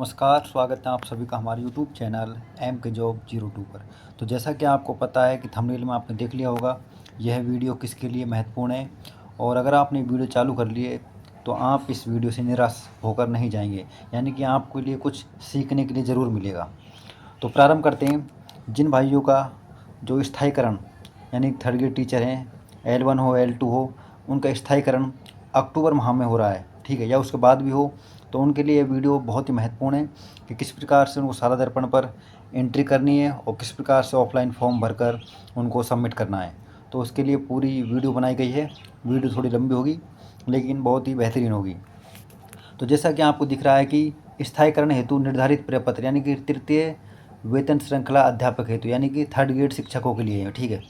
नमस्कार, स्वागत है आप सभी का हमारे यूट्यूब चैनल एम के जॉब 02 पर। तो जैसा कि आपको पता है कि थंबनेल में आपने देख लिया होगा, यह वीडियो किसके लिए महत्वपूर्ण है। और अगर आपने वीडियो चालू कर लिए तो आप इस वीडियो से निराश होकर नहीं जाएंगे, यानी कि आपके लिए कुछ सीखने के लिए ज़रूर मिलेगा। तो प्रारंभ करते हैं। जिन भाइयों का जो स्थायीकरण यानी थर्ड ग्रेड टीचर हैं, L1 हो L2 हो, उनका स्थायीकरण अक्टूबर माह में हो रहा है, ठीक है, या उसके बाद भी हो, तो उनके लिए ये वीडियो बहुत ही महत्वपूर्ण है कि किस प्रकार से उनको सादा दर्पण पर एंट्री करनी है और किस प्रकार से ऑफलाइन फॉर्म भरकर उनको सबमिट करना है। तो उसके लिए पूरी वीडियो बनाई गई है। वीडियो थोड़ी लंबी होगी लेकिन बहुत ही बेहतरीन होगी। तो जैसा कि आपको दिख रहा है कि स्थायीकरण हेतु निर्धारित प्रपत्र यानी कि तृतीय वेतन श्रृंखला अध्यापक हेतु यानी कि थर्ड ग्रेड शिक्षकों के लिए है, ठीक है।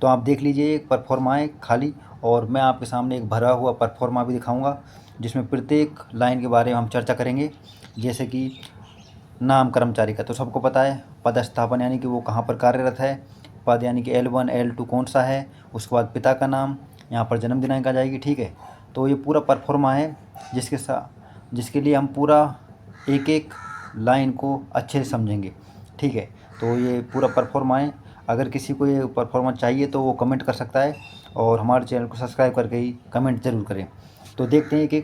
तो आप देख लीजिए, एक परफॉर्मा है खाली, और मैं आपके सामने एक भरा हुआ परफॉर्मा भी दिखाऊंगा जिसमें प्रत्येक लाइन के बारे में हम चर्चा करेंगे। जैसे कि नाम कर्मचारी का तो सबको पता है, पदस्थापन यानी कि वो कहाँ पर कार्यरत है, पद यानी कि L1 L2 कौन सा है, उसके बाद पिता का नाम, यहाँ पर जन्म दिनांक आ जाएगी, ठीक है। तो ये पूरा परफॉर्मा है जिसके लिए हम पूरा एक एक लाइन को अच्छे से समझेंगे, ठीक है। तो ये पूरा परफॉर्मा है। अगर किसी को ये परफॉर्मा चाहिए तो वो कमेंट कर सकता है, और हमारे चैनल को सब्सक्राइब करके ही कमेंट ज़रूर करें। तो देखते हैं कि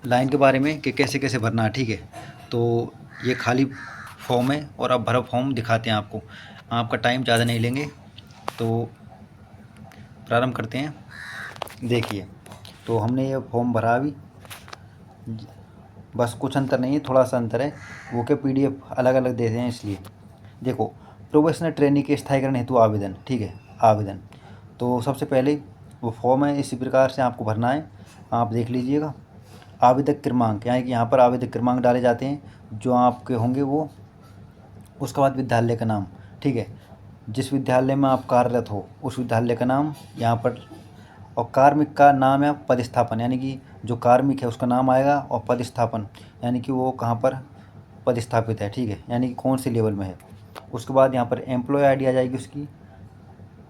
लाइन के बारे में कि कैसे कैसे भरना है, ठीक है। तो ये खाली फॉर्म है और अब भरा फॉर्म दिखाते हैं आपको। आपका टाइम ज़्यादा नहीं लेंगे, तो प्रारंभ करते हैं। देखिए, तो हमने ये फॉर्म भरा अभी, बस कुछ अंतर नहीं है, थोड़ा सा अंतर है, वो के PDF अलग अलग देते हैं इसलिए। देखो, प्रोफेशनल ट्रेनिंग के स्थायीकरण हेतु आवेदन, ठीक है, आवेदन। तो सबसे पहले वो फॉर्म है, इसी प्रकार से आपको भरना है, आप देख लीजिएगा। आवेदक क्रमांक यानी कि यहाँ पर आवेदक क्रमांक डाले जाते हैं जो आपके होंगे वो। उसके बाद विद्यालय का नाम, ठीक है, जिस विद्यालय में आप कार्यरत हो उस विद्यालय का नाम यहाँ पर, और कार्मिक का नाम या पदस्थापन यानी कि जो कार्मिक है उसका नाम आएगा, और पदस्थापन यानी कि वो कहाँ पर पदस्थापित है, ठीक है, यानी कि कौन से लेवल में है। उसके बाद यहाँ पर एम्प्लॉय आईडी आ जाएगी, उसकी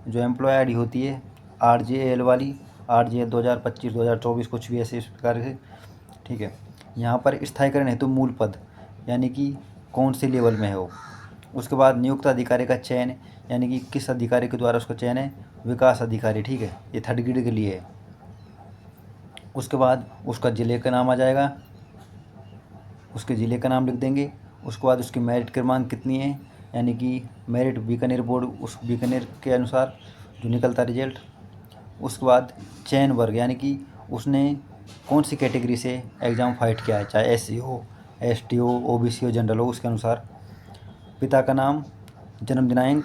जो एम्प्लॉय आईडी होती है RJL वाली, RJL 2025 2024 कुछ भी ऐसे इस प्रकार से, ठीक है। यहाँ पर स्थायीकरण हेतु मूल पद यानी कि कौन से लेवल में है वो। उसके बाद नियुक्त अधिकारी का चयन यानी कि किस अधिकारी के द्वारा उसका चयन है, विकास अधिकारी, ठीक है, ये थर्ड ग्रेड के लिए है। उसके बाद उसका ज़िले का नाम आ जाएगा, उसके ज़िले का नाम लिख देंगे। उसके बाद उसकी मेरिट क्रमांक कितनी है, यानी कि मेरिट बीकानेर बोर्ड, उस बीकानेर के अनुसार जो निकलता रिजल्ट। उसके बाद चयन वर्ग यानी कि उसने कौन सी कैटेगरी से एग्ज़ाम फाइट किया है, चाहे SC हो, ST हो, OBC हो, जनरल हो, उसके अनुसार। पिता का नाम, जन्म दिनांक,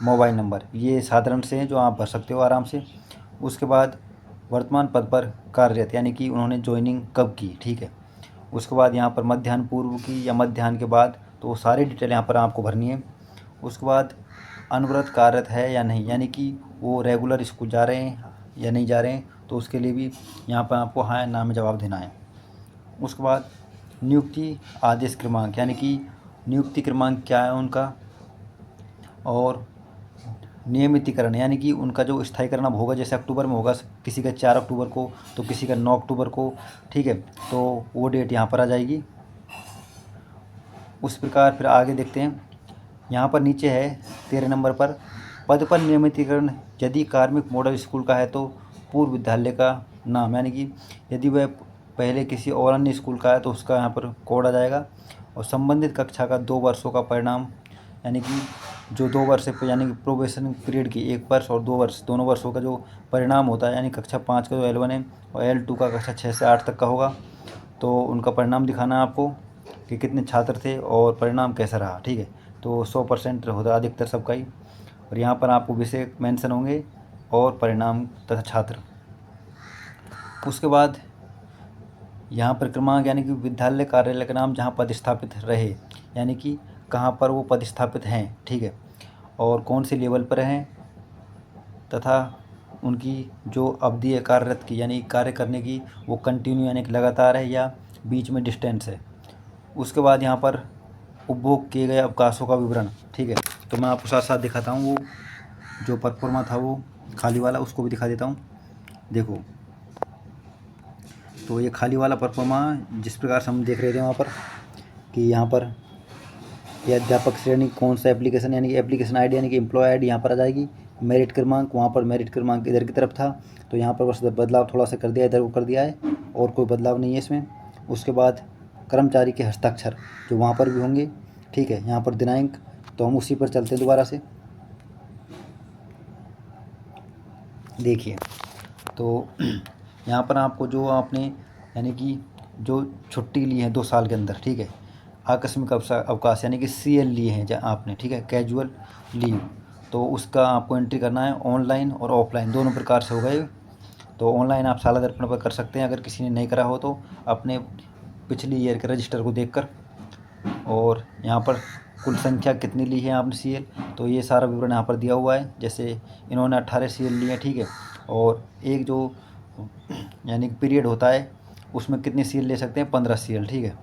मोबाइल नंबर, ये साधारण से हैं जो आप भर सकते हो आराम से। उसके बाद वर्तमान पद पर कार्यरत यानी कि उन्होंने ज्वाइनिंग कब की, ठीक है। उसके बाद यहाँ पर मध्याह्न पूर्व की या मध्याह्न के बाद, तो वो सारी डिटेल यहाँ पर आपको भरनी है। उसके बाद अनवरत कार्यरत है या नहीं, यानी कि वो रेगुलर स्कूल जा रहे हैं या नहीं जा रहे हैं, तो उसके लिए भी यहाँ पर आपको हाँ या ना में जवाब देना है। उसके बाद नियुक्ति आदेश क्रमांक यानी कि नियुक्ति क्रमांक क्या है उनका, और नियमितीकरण यानी कि उनका जो स्थायीकरण अब होगा, जैसे अक्टूबर में होगा किसी का 4 अक्टूबर को, तो किसी का 9 अक्टूबर को, ठीक है, तो वो डेट यहाँ पर आ जाएगी। उस प्रकार फिर आगे देखते हैं। यहाँ पर नीचे है 13 नंबर पर, पद पर नियमितीकरण यदि कार्मिक मॉडल स्कूल का है तो पूर्व विद्यालय का नाम, यानी कि यदि वह पहले किसी और अन्य स्कूल का है तो उसका यहाँ पर कोड आ जाएगा। और संबंधित कक्षा का 2 वर्षों का परिणाम, यानी कि जो 2 वर्ष से यानी कि प्रोबेशन पीरियड की 1 वर्ष और 2 वर्ष, दोनों वर्षों का जो परिणाम होता है, यानी कक्षा 5 का जो L1 है और L2 का कक्षा 6 से 8 तक का होगा, तो उनका परिणाम दिखाना है आपको कि कितने छात्र थे और परिणाम कैसा रहा, ठीक है। तो 100% होता है अधिकतर सबका ही, और यहाँ पर आपको विषय मेंशन होंगे और परिणाम तथा छात्र। उसके बाद यहाँ पर क्रमांक यानी कि विद्यालय कार्यालय का नाम जहाँ पदस्थापित रहे, यानी कि कहाँ पर वो पदस्थापित हैं, ठीक है, और कौन से लेवल पर हैं, तथा उनकी जो अवधि है कार्यरत की यानी कार्य करने की, वो कंटिन्यू यानी कि लगातार है या बीच में डिस्टेंस है। उसके बाद यहाँ पर उपभोग किए गए अवकाशों का विवरण, ठीक है। तो मैं आपको साथ साथ दिखाता हूँ, वो जो परफॉर्मा था वो खाली वाला, उसको भी दिखा देता हूँ। देखो, तो ये खाली वाला परफॉर्मा जिस प्रकार से हम देख रहे थे वहाँ पर, कि यहाँ पर ये अध्यापक श्रेणी कौन सा एप्लीकेशन यानी कि एप्लीकेशन आईडी यानी कि एम्प्लॉय आईडी यहाँ पर आ जाएगी। मेरिट क्रमांक, वहाँ पर मेरिट क्रमांक इधर की तरफ था, तो यहाँ पर बस बदलाव थोड़ा सा कर दिया, इधर को कर दिया है, और कोई बदलाव नहीं है इसमें। उसके बाद कर्मचारी के हस्ताक्षर जो वहाँ पर भी होंगे, ठीक है। यहाँ पर दिनांक, तो हम उसी पर चलते हैं दोबारा से। देखिए, तो यहाँ पर आपको जो आपने यानी कि जो छुट्टी ली है 2 साल के अंदर, ठीक है, आकस्मिक अवकाश यानी कि CL लिए हैं जहाँ आपने, ठीक है, कैजुअल लीव, तो उसका आपको एंट्री करना है ऑनलाइन और ऑफलाइन दोनों प्रकार से होगा ये। तो ऑनलाइन आप साला दर्पण पर कर सकते हैं, अगर किसी ने नहीं करा हो तो अपने पिछली ईयर के रजिस्टर को देखकर। और यहाँ पर कुल संख्या कितनी ली है आपने CL, तो ये सारा विवरण यहाँ पर दिया हुआ है। जैसे इन्होंने 18 CL लिए हैं, ठीक है, और एक जो यानी कि पीरियड होता है उसमें कितने CL ले सकते हैं, 15 CL, ठीक है।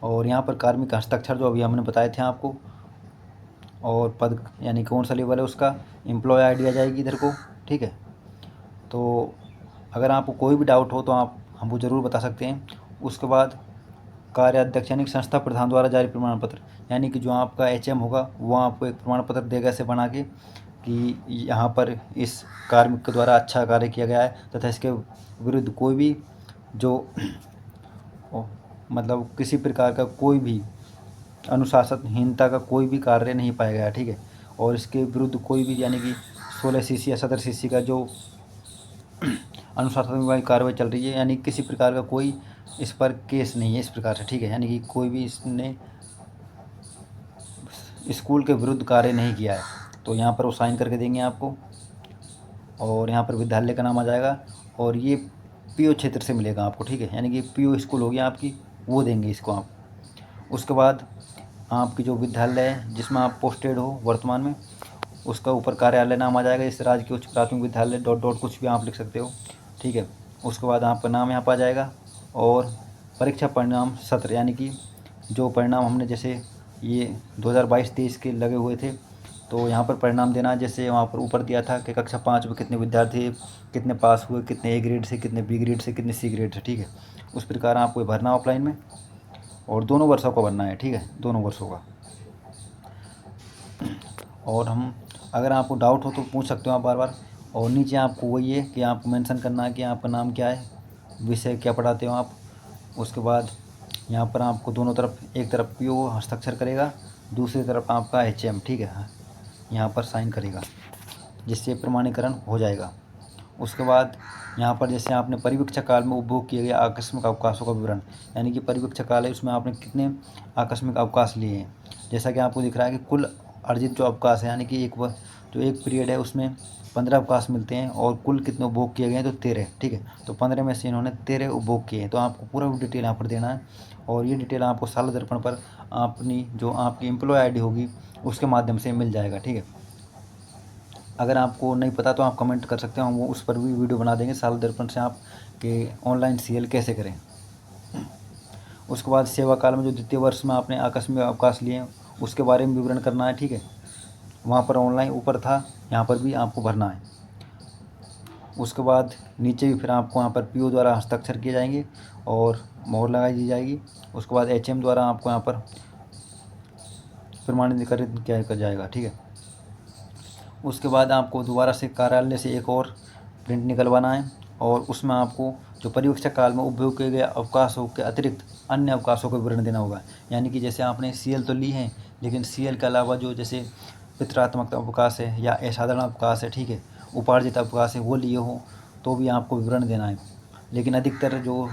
और यहाँ पर कार्मिक हस्ताक्षर जो अभी हमने बताए थे आपको, और पद यानी कौन सा लेवल है उसका, एम्प्लॉय आईडी आ जाएगी इधर को, ठीक है। तो अगर आपको कोई भी डाउट हो तो आप हमको ज़रूर बता सकते हैं। उसके बाद कार्याध्यक्ष यानी कि संस्था प्रधान द्वारा जारी प्रमाण पत्र, यानी कि जो आपका HM होगा वो आपको एक प्रमाण पत्र देगा ऐसे बना के कि यहाँ पर इस कार्मिक के द्वारा अच्छा कार्य किया गया है तथा इसके विरुद्ध कोई भी जो मतलब किसी प्रकार का कोई भी अनुशासनहीनता का कोई भी कार्य नहीं पाया गया, ठीक है। और इसके विरुद्ध कोई भी यानी कि 16 CC या 17 CC का जो अनुशासन विभाग की कार्रवाई चल रही है, यानी किसी प्रकार का कोई इस पर केस नहीं है इस प्रकार से, ठीक है। यानी कि कोई भी इसने स्कूल के विरुद्ध कार्य नहीं किया है, तो यहाँ पर वो साइन करके देंगे आपको। और यहाँ पर विद्यालय का नाम आ जाएगा, और ये PO क्षेत्र से मिलेगा आपको, ठीक है। यानी कि PO स्कूल होगी आपकी, वो देंगे इसको आप। उसके बाद आपकी जो विद्यालय है जिसमें आप पोस्टेड हो वर्तमान में, उसका ऊपर कार्यालय नाम आ जाएगा, जैसे राजकीय उच्च प्राथमिक विद्यालय डॉट डॉट कुछ भी आप लिख सकते हो, ठीक है। उसके बाद आपका नाम यहाँ पर आ जाएगा, और परीक्षा परिणाम सत्र यानी कि जो परिणाम हमने जैसे ये 2022-23 के लगे हुए थे, तो यहाँ पर परिणाम देना, जैसे वहाँ पर ऊपर दिया था कि कक्षा 5 में कितने विद्यार्थी कितने पास हुए, कितने A ग्रेड से, कितने B ग्रेड से, कितने C ग्रेड से, ठीक है। उस प्रकार आपको भरना ऑफलाइन में, और दोनों वर्षों का भरना है, ठीक है, दोनों वर्षों का। और हम अगर आपको डाउट हो तो पूछ सकते हो आप बार बार। और नीचे आपको वही है कि आपको मेंशन करना है कि आपका नाम क्या है, विषय क्या पढ़ाते हो आप। उसके बाद यहाँ पर आपको दोनों तरफ, एक तरफ PO हस्ताक्षर करेगा, दूसरी तरफ आपका HM, ठीक है, यहाँ पर साइन करेगा, जिससे प्रमाणीकरण हो जाएगा। उसके बाद यहाँ पर जैसे आपने परिवीक्षा काल में उपभोग किए गए आकस्मिक अवकाशों का विवरण, यानी कि परिवीक्षा काल है उसमें आपने कितने आकस्मिक अवकाश लिए हैं। जैसा कि आपको दिख रहा है कि कुल अर्जित जो अवकाश है, यानी कि जो एक पीरियड है उसमें 15 अवकाश मिलते हैं, और कुल कितने उपभोग किए गए हैं, तो 13, ठीक है। तो 15 में से इन्होंने 13 उपभोग किए हैं, तो आपको पूरा डिटेल यहाँ पर देना है। और ये डिटेल आपको साला दर्पण पर अपनी जो आपकी एम्प्लॉय ID होगी उसके माध्यम से मिल जाएगा, ठीक है। अगर आपको नहीं पता तो आप कमेंट कर सकते हो, हम वो उस पर भी वीडियो बना देंगे साला दर्पण से आप कि ऑनलाइन CL कैसे करें। उसके बाद सेवा काल में जो द्वितीय वर्ष में आपने आकस्मिक अवकाश लिए हैं उसके बारे में विवरण करना है, ठीक है। वहाँ पर ऑनलाइन ऊपर था, यहाँ पर भी आपको भरना है। उसके बाद नीचे भी फिर आपको यहाँ पर PO द्वारा हस्ताक्षर किए जाएंगे और मोहर लगाई दी जाएगी। उसके बाद HM द्वारा आपको यहाँ पर प्रमाणित किया जाएगा, ठीक है। उसके बाद आपको दोबारा से कार्यालय से एक और प्रिंट निकलवाना है, और उसमें आपको जो परिवीक्षा काल में उपयोग किए गए अवकाशों के अतिरिक्त अन्य अवकाशों का विवरण देना होगा। यानी कि जैसे आपने CL तो ली है, लेकिन CL के अलावा जो जैसे पितरात्मक अवकाश है या असाधारण अवकाश है, ठीक है, उपार्जित अवकाश है, वो लिए हो तो भी आपको विवरण देना है। लेकिन अधिकतर जो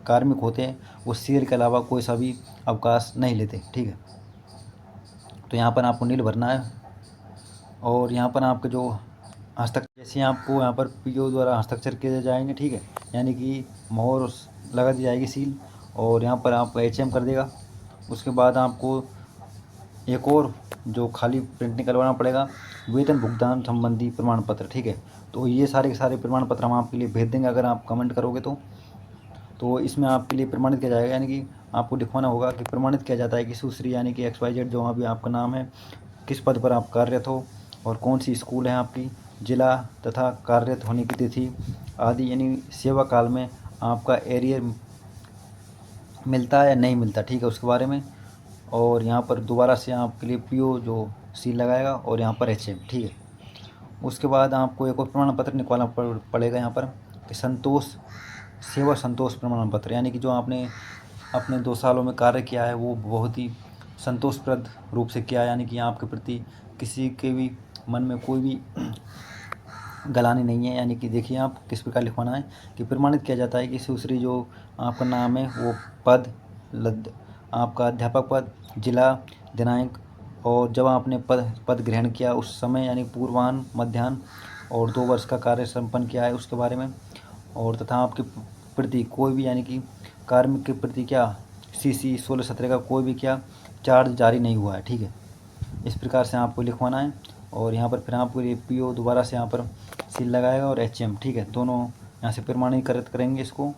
कार्मिक होते हैं वो CL के अलावा कोई सा भी अवकाश नहीं लेते, ठीक है। तो यहाँ पर आपको नील भरना है, और यहाँ पर आपके जो हस्ताक्षर, जैसे आपको यहाँ पर PO द्वारा हस्ताक्षर किए जाएंगे, ठीक है, यानी कि मोहर लगा दी जाएगी, सील, और यहाँ पर आपको HM कर देगा। उसके बाद आपको एक और जो खाली प्रिंट निकलवाना पड़ेगा, वेतन भुगतान संबंधी प्रमाण पत्र, ठीक है। तो ये सारे के सारे प्रमाण पत्र हम आपके लिए भेज देंगे अगर आप कमेंट करोगे तो इसमें आपके लिए प्रमाणित किया जाएगा, यानी कि आपको दिखवाना होगा कि प्रमाणित किया जाता है कि सुश्री यानी कि XYZ जो वहाँ भी आपका नाम है, किस पद पर आप कार्यरत हो और कौन सी स्कूल है आपकी, जिला तथा कार्यरत होने की तिथि आदि, यानी सेवा काल में आपका एरियर मिलता है या नहीं मिलता, ठीक है, उसके बारे में। और यहाँ पर दोबारा से आपके लिए पीओ जो सील लगाएगा और यहाँ पर एचएम, ठीक है। उसके बाद आपको एक और प्रमाण पत्र निकालना पड़ेगा यहाँ पर कि सेवा संतोष प्रमाण पत्र, यानी कि जो आपने अपने 2 सालों में कार्य किया है वो बहुत ही संतोषप्रद रूप से किया है, यानी कि आपके प्रति किसी के भी मन में कोई भी गलानी नहीं है। यानी कि देखिए आप किस प्रकार लिखवाना है कि प्रमाणित किया जाता है कि सुश्री जो आपका नाम है वो पद आपका अध्यापक पद, जिला, दिनांक और जब आपने पद ग्रहण किया उस समय, यानी पूर्वाह्न, मध्याह्न और 2 वर्ष का कार्य संपन्न किया है उसके बारे में। और तथा आपके प्रति कोई भी, यानी कि कार्मिक के प्रति क्या सीसी 16-17 का कोई भी क्या चार्ज जारी नहीं हुआ है, ठीक है। इस प्रकार से आपको लिखवाना है। और यहाँ पर फिर आपको ये पीओ दोबारा से यहाँ पर सील लगाएगा और एचएम, ठीक है, दोनों यहाँ से प्रमाणीकृत करेंगे इसको।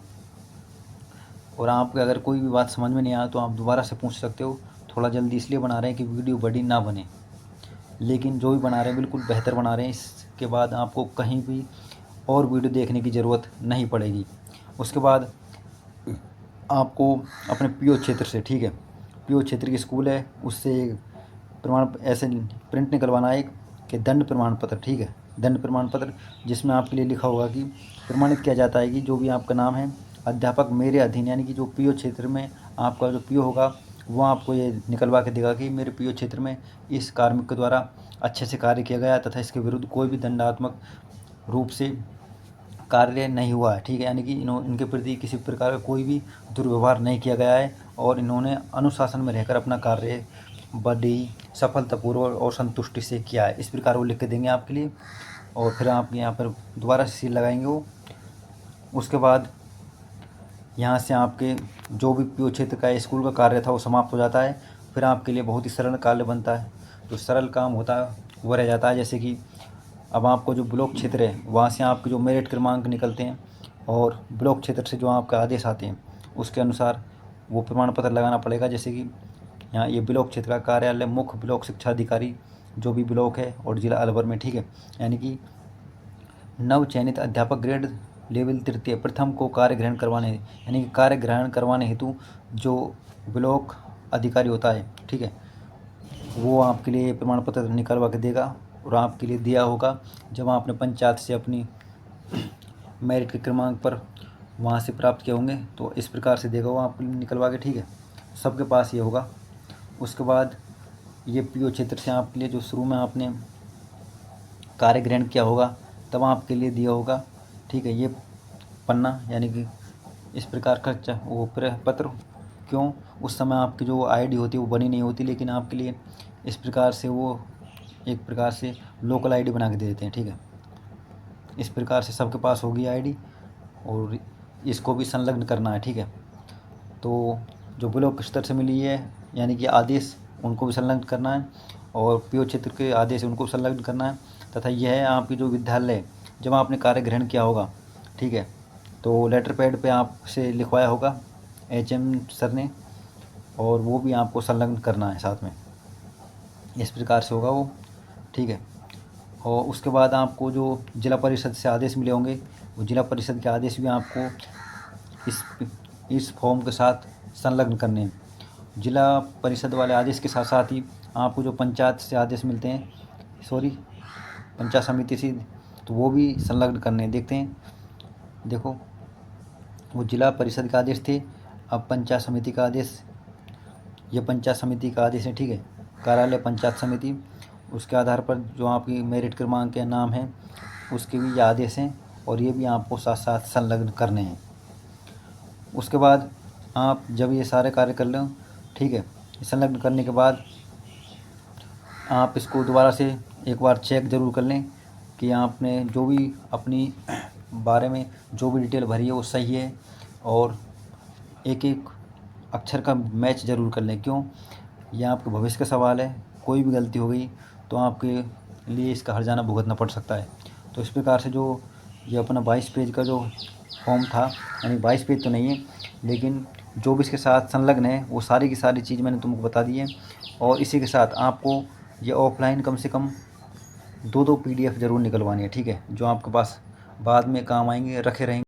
और आपको अगर कोई भी बात समझ में नहीं आया तो आप दोबारा से पूछ सकते हो। थोड़ा जल्दी इसलिए बना रहे हैं कि वीडियो बड़ी ना बने, लेकिन जो भी बना रहे हैं बिल्कुल बेहतर बना रहे हैं। इसके बाद आपको कहीं भी और वीडियो देखने की ज़रूरत नहीं पड़ेगी। उसके बाद आपको अपने पीओ क्षेत्र से, ठीक है, पीओ क्षेत्र की स्कूल है उससे प्रमाण ऐसे प्रिंट निकलवाना है कि दंड प्रमाण पत्र, ठीक है, दंड प्रमाण पत्र, जिसमें आपके लिए लिखा होगा कि प्रमाणित किया जाता है कि जो भी आपका नाम है अध्यापक मेरे अधीन, यानी कि जो पीओ क्षेत्र में आपका जो पीओ होगा वो आपको ये निकलवा के देगा कि मेरे पीओ क्षेत्र में इस कार्मिक के द्वारा अच्छे से कार्य किया गया तथा इसके विरुद्ध कोई भी दंडात्मक रूप से कार्य नहीं हुआ है, ठीक है। यानी कि इनके प्रति किसी प्रकार का कोई भी दुर्व्यवहार नहीं किया गया है और इन्होंने अनुशासन में रहकर अपना कार्य बड़ी सफलतापूर्वक और संतुष्टि से किया है। इस प्रकार वो लिख के देंगे आपके लिए। और फिर आप यहाँ पर दोबारा से सील लगाएंगे वो। उसके बाद यहाँ से आपके जो भी पीओ क्षेत्र का स्कूल का कार्य था वो समाप्त हो जाता है। फिर आपके लिए बहुत ही सरल कार्य बनता है। जो सरल काम होता है वो रह जाता है, जैसे कि अब आपको जो ब्लॉक क्षेत्र है वहाँ से आपके जो मेरिट क्रमांक निकलते हैं और ब्लॉक क्षेत्र से जो आपका आदेश आते हैं उसके अनुसार वो प्रमाण पत्र लगाना पड़ेगा। जैसे कि यहाँ ये ब्लॉक क्षेत्र का कार्यालय मुख्य ब्लॉक शिक्षा अधिकारी जो भी ब्लॉक है और जिला अलवर में, ठीक है। यानी कि नव चयनित अध्यापक ग्रेड लेवल तृतीय प्रथम को कार्य ग्रहण करवाने, यानी कि कार्य ग्रहण करवाने हेतु जो ब्लॉक अधिकारी होता है, ठीक है, वो आपके लिए प्रमाण पत्र निकलवा के देगा और आपके लिए दिया होगा जब आपने पंचायत से अपनी मेरिट के क्रमांक पर वहाँ से प्राप्त किए होंगे तो इस प्रकार से देगा वो आपको निकलवा के, ठीक है, सबके पास ये होगा। उसके बाद ये पीओ क्षेत्र से आपके लिए जो शुरू में आपने कार्य ग्रहण किया होगा तब आपके लिए दिया होगा, ठीक है, ये पन्ना, यानी कि इस प्रकार का वो पत्र। क्यों, उस समय आपकी जो आईडी होती है वो बनी नहीं होती, लेकिन आपके लिए इस प्रकार से वो एक प्रकार से लोकल आईडी बना के दे देते हैं, ठीक है। इस प्रकार से सबके पास होगी आईडी और इसको भी संलग्न करना है, ठीक है। तो जो ब्लॉक स्तर से मिली है यानी कि आदेश उनको भी संलग्न करना है और पीओ क्षेत्र के आदेश उनको संलग्न करना है। तथा यह है आपकी जो विद्यालय जब आपने कार्य ग्रहण किया होगा, ठीक है, तो लेटर पैड पे आपसे लिखवाया होगा एचएम सर ने और वो भी आपको संलग्न करना है साथ में। इस प्रकार से होगा वो, ठीक है। और उसके बाद आपको जो जिला परिषद से आदेश मिले होंगे वो जिला परिषद के आदेश भी आपको इस फॉर्म के साथ संलग्न करने हैं। जिला परिषद वाले आदेश के साथ साथ ही आपको जो पंचायत से आदेश मिलते हैं, पंचायत समिति से, तो वो भी संलग्न करने हैं। देखते हैं, देखो वो जिला परिषद का आदेश थे, अब पंचायत समिति का आदेश, ये पंचायत समिति का आदेश है, ठीक है, कार्यालय पंचायत समिति। उसके आधार पर जो आपकी मेरिट क्रमांक के नाम है उसके भी ये आदेश हैं और ये भी आपको साथ साथ संलग्न करने हैं। उसके बाद आप जब ये सारे कार्य कर लें, ठीक है, संलग्न करने के बाद आप इसको दोबारा से एक बार चेक ज़रूर कर लें कि आपने जो भी अपनी बारे में जो भी डिटेल भरी है वो सही है और एक एक अक्षर का मैच ज़रूर कर लें। क्यों, यह आपके भविष्य का सवाल है, कोई भी गलती हो गई तो आपके लिए इसका हर्जाना भुगतना पड़ सकता है। तो इस प्रकार से जो ये अपना 22 पेज का जो फॉर्म था, यानी 22 पेज तो नहीं है लेकिन जो भी इसके साथ संलग्न है वो सारी की सारी चीज़ मैंने तुमको बता दी है। और इसी के साथ आपको ये ऑफलाइन कम से कम 2-2 PDF ज़रूर निकलवानी है, ठीक है, जो आपके पास बाद में काम आएंगे, रखे रहेंगे।